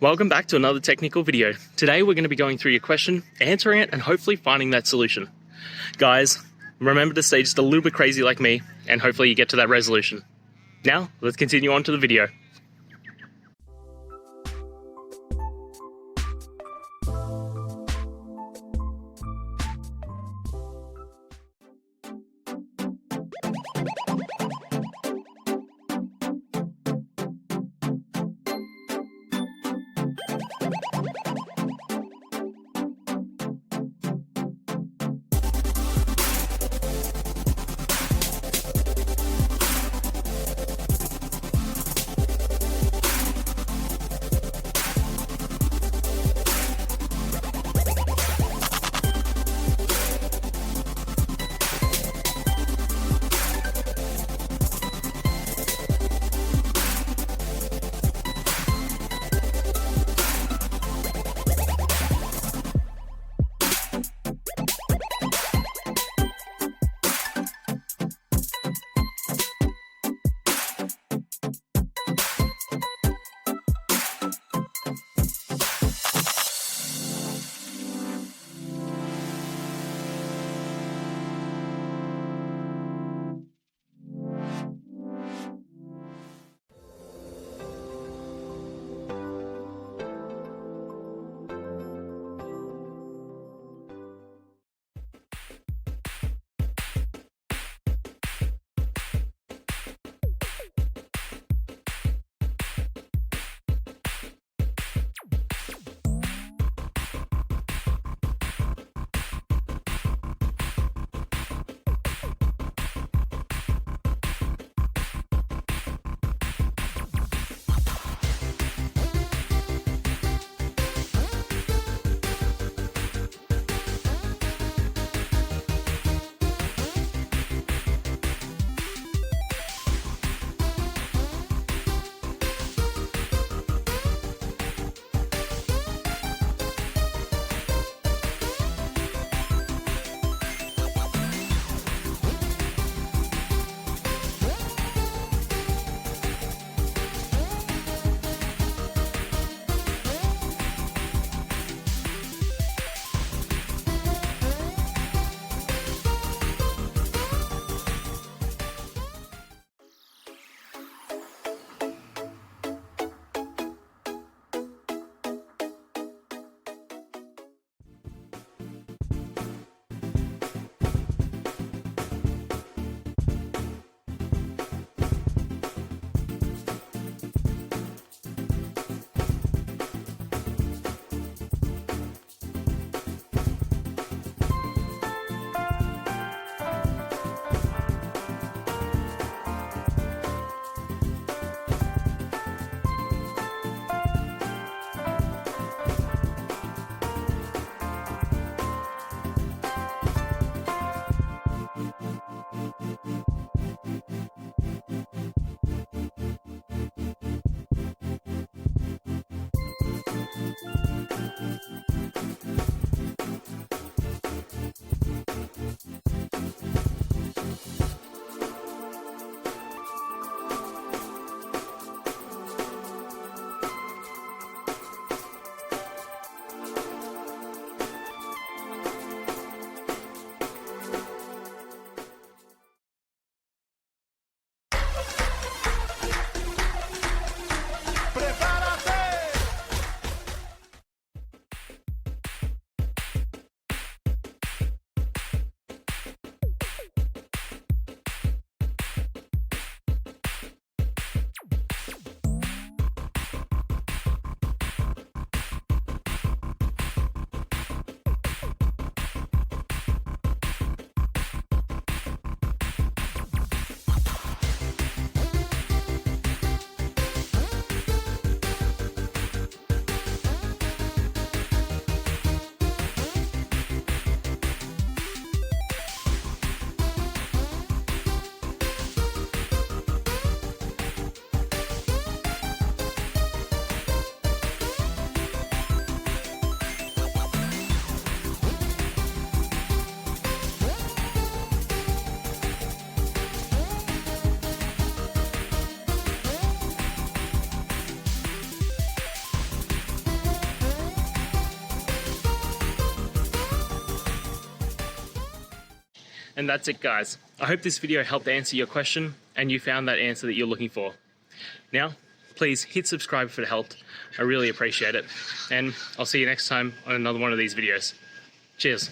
Welcome back to another technical video. Today we're going to be going through your question, answering it, and hopefully finding that solution. Guys, remember to stay just a little bit crazy like me, and hopefully you get to that resolution. Now, let's continue on to the video. And that's it, guys. I hope this video helped answer your question and you found that answer that you're looking for. Now, please hit subscribe if it helped. I really appreciate it. And I'll see you next time on another one of these videos. Cheers.